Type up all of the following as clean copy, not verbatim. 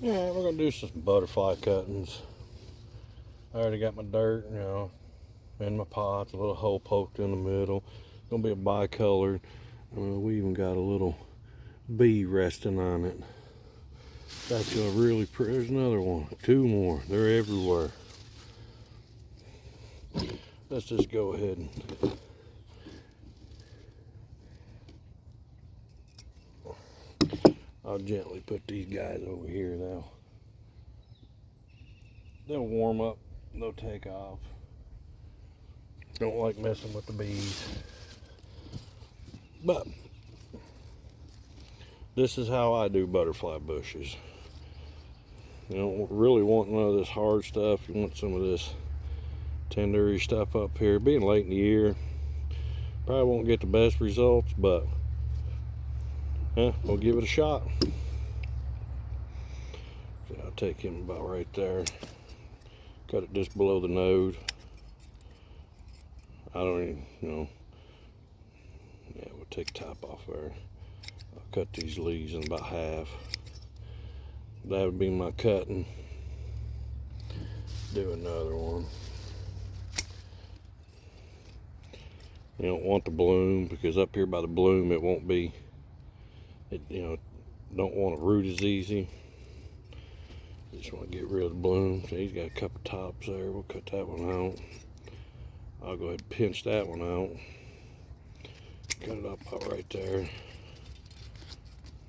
Yeah, we're gonna do some butterfly cuttings. I already got my dirt, in my pots, a little hole poked in the middle. Gonna be a bicolored. We even got a little bee resting on it. That's a really pretty. There's another one. Two more. They're everywhere. Let's just go ahead and I'll gently put these guys over here. They'll warm up. They'll take off. Don't like messing with the bees. But this is how I do butterfly bushes. You don't really want none of this hard stuff. You want some of this tendery stuff up here. Being late in the year, probably won't get the best results, but we'll give it a shot. So I'll take him about right there. Cut it just below the node. I don't even, yeah, we'll take the top off there. I'll cut these leaves in about half. That would be my cutting. Do another one. You don't want the bloom, because up here by the bloom it won't be, don't want to root as easy. Just want to get rid of the bloom. So he's got a couple tops there. We'll cut that one out. I'll go ahead and pinch that one out. Cut it up about right there.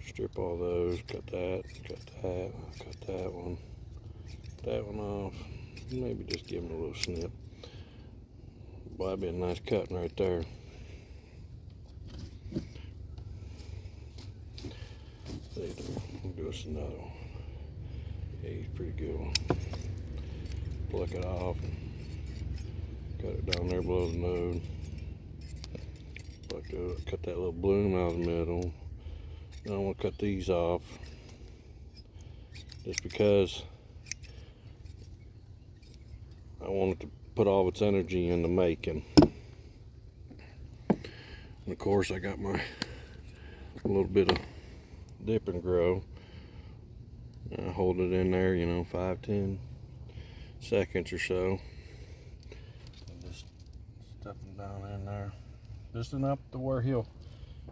Strip all those. Cut that. Cut that. Cut that one. That one off. Maybe just give him a little snip. Boy, that'd be a nice cutting right there. We'll do us another one. Yeah, he's a pretty good one. Pluck it off. Cut it down there below the node. Cut that little bloom out of the middle. Now I want to cut these off, just because I want it to put all its energy into making. And of course I got my little bit of dip and grow. I hold it in there, 5-10 seconds or so. And just stuff him down in there. Just enough to where he'll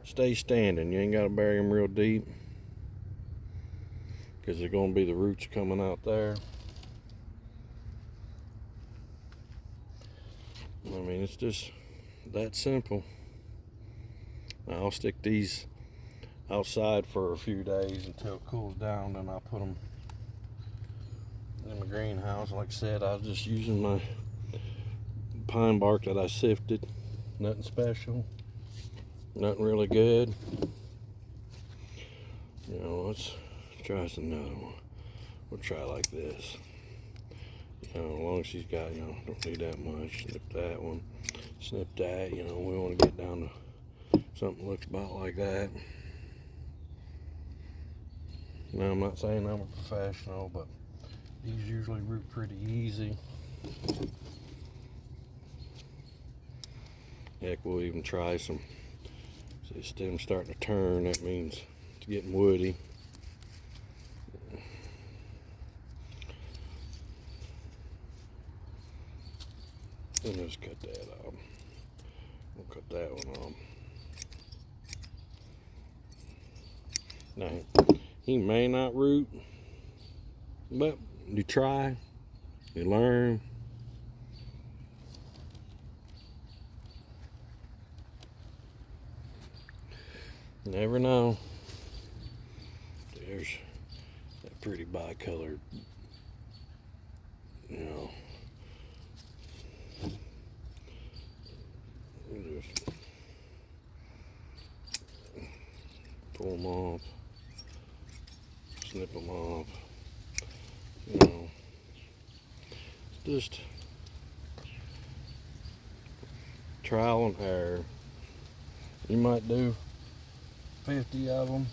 stay standing. You ain't got to bury him real deep, because there's going to be the roots coming out there. I mean, it's just that simple. Now, I'll stick these outside for a few days until it cools down, then I'll put them in my greenhouse. Like I said, I was just using my pine bark that I sifted. Nothing special, nothing really good. Let's try another one. We'll try like this. As long as she's got, don't need that much. Snip that one, snip that. We want to get down to something that looks about like that. Now, I'm not saying I'm a professional, but these usually root pretty easy. Heck, we'll even try some. See, the stem's starting to turn. That means it's getting woody. And just cut that off. We'll cut that one off. Now, he may not root, but you try, you learn. Never know. There's that pretty bicolored, just pull them off, snip them off. It's just trial and error. You might do 50 of them,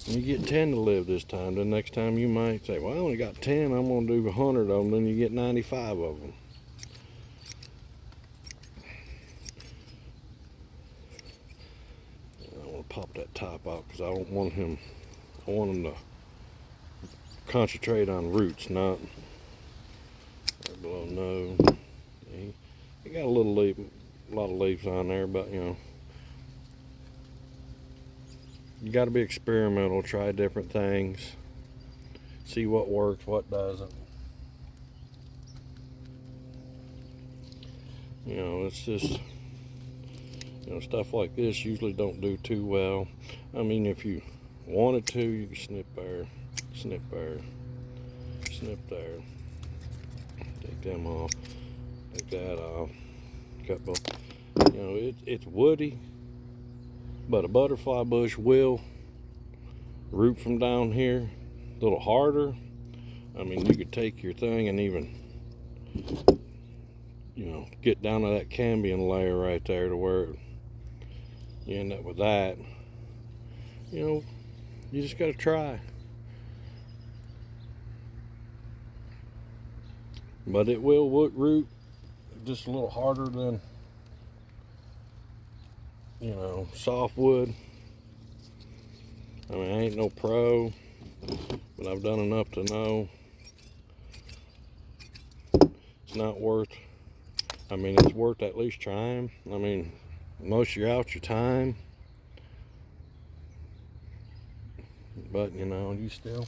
and you get 10 to live this time. The next time you might say, well, I only got 10, I'm going to do 100 of them. Then you get 95 of them. I want to pop that top out, because I don't want him, I want him to concentrate on roots, not right below nose. He got a lot of leaves on there, but you know, you got to be experimental, try different things, see what works, what doesn't. You know, it's just, you know, stuff like this usually don't do too well. I mean, if you wanted to, you can snip there, snip there, snip there. Take them off, take that off. Cut both. You know, it's woody, but a butterfly bush will root from down here a little harder. I mean, you could take your thing and even, you know, get down to that cambium layer right there to where you end up with that. You know, you just got to try. But it will root just a little harder than, you know, softwood. I mean, I ain't no pro, but I've done enough to know it's not worth, I mean, it's worth at least trying. I mean, most you're out your time, but you know, you still,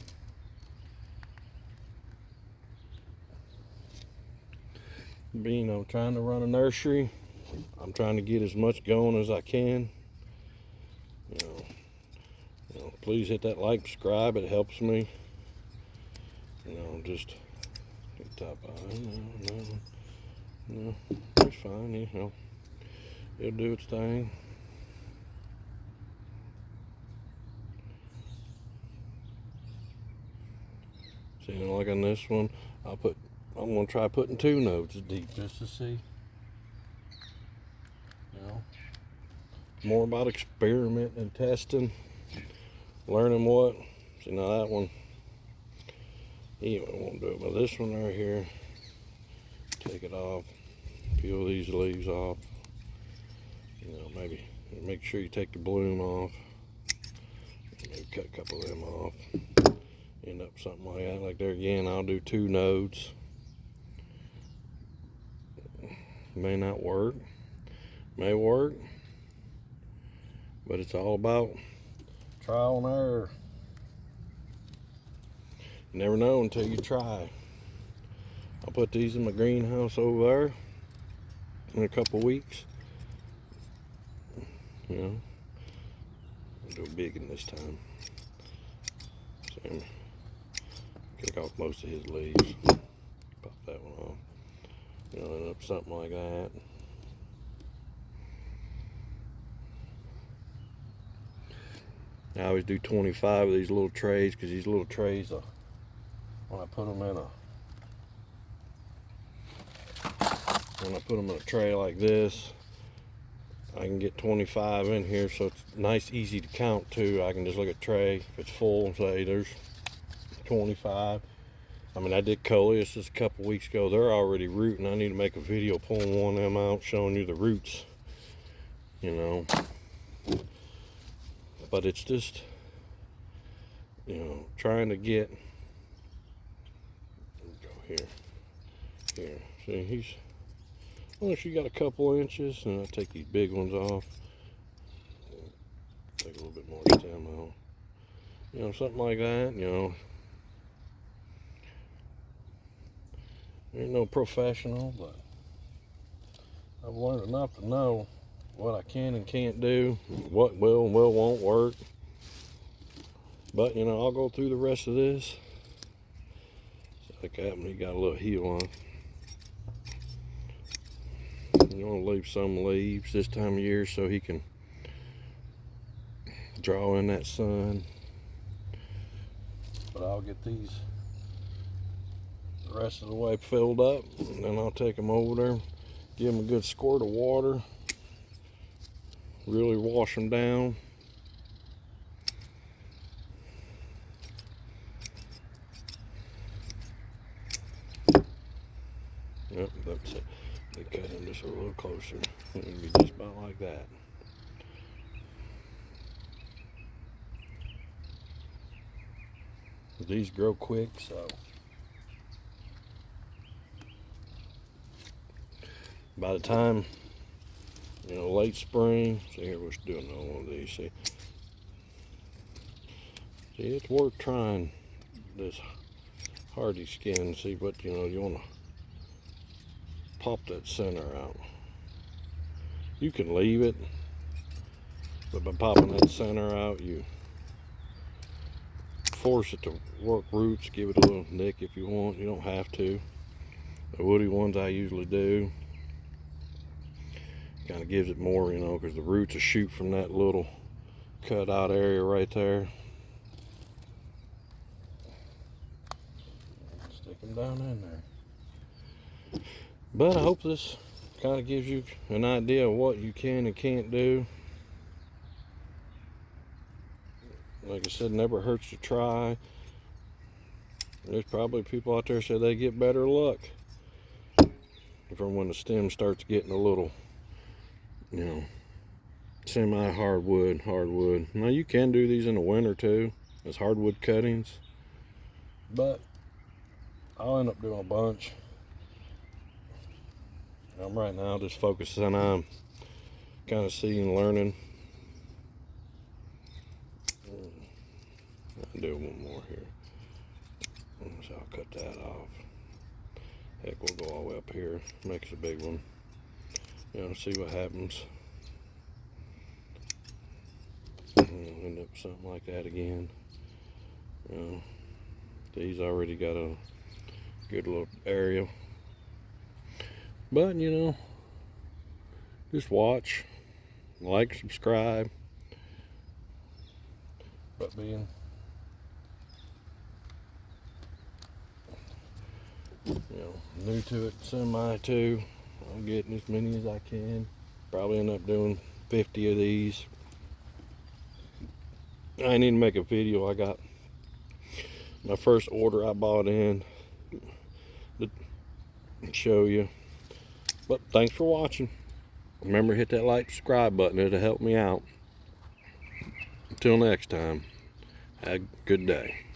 you know, trying to run a nursery. I'm trying to get as much going as I can. You know, please hit that like, subscribe. It helps me. You know, just top eye. No, it's fine. You know, it'll do its thing. See, like on this one, I'm gonna try putting 2 nodes deep just to see. You know, more about experimenting and testing, learning what. See, now that one, he won't do it, but this one right here, take it off, peel these leaves off. You know, maybe make sure you take the bloom off. Maybe cut a couple of them off. End up something like that. Like there again, I'll do 2 nodes. May not work, may work, but it's all about trial and error. You never know until you try. I'll put these in my greenhouse over there in a couple weeks. You know, I'll do a big one this time. So, kick off most of his leaves. Pop that one off. You know, end up something like that. I always do 25 of these little trays, because these little trays, when I put them in a tray like this, I can get 25 in here, so it's nice, easy to count too. I can just look at tray, if it's full, and say there's 25. I mean, I did coleus just a couple weeks ago. They're already rooting. I need to make a video pulling one of them out, showing you the roots, you know. But it's just, you know, trying to get, go here. See, he's, once you got a couple inches, and I take these big ones off, take a little bit more stem out, you know, something like that. You know, ain't no professional, but I've learned enough to know what I can and can't do, what will and won't work. But you know, I'll go through the rest of this. Like that one, he got a little heel on. You want to leave some leaves this time of year so he can draw in that sun. But I'll get these the rest of the way filled up, and then I'll take them over there, give them a good squirt of water, really wash them down. Yep, that's it. They cut him just a little closer. It'll be just about like that. These grow quick, so by the time, you know, late spring, see here we're doing another one of these, see it's worth trying this hardy skin. See what, you know, you want to pop that center out. You can leave it, but by popping that center out, you force it to work roots. Give it a little nick if you want. You don't have to. The woody ones I usually do. Kind of gives it more, you know, because the roots will shoot from that little cut out area right there. Stick them down in there. But I hope this kind of gives you an idea of what you can and can't do. Like I said, never hurts to try. There's probably people out there say they get better luck from when the stem starts getting a little, you know, semi-hardwood, hardwood. Now you can do these in the winter too, as hardwood cuttings, but I'll end up doing a bunch. I'm right now just focusing on kind of seeing, learning. I'll do one more here. So I'll cut that off. Heck, we'll go all the way up here. Makes a big one. You know, see what happens. End up with something like that again. You know, these already got a good little area. But, you know, just watch, like, subscribe. But being, you know, new to it, semi too, I'm getting as many as I can. Probably end up doing 50 of these. I need to make a video. I got my first order I bought in to show you. But thanks for watching. Remember, hit that like, subscribe button. It'll help me out. Until next time, have a good day.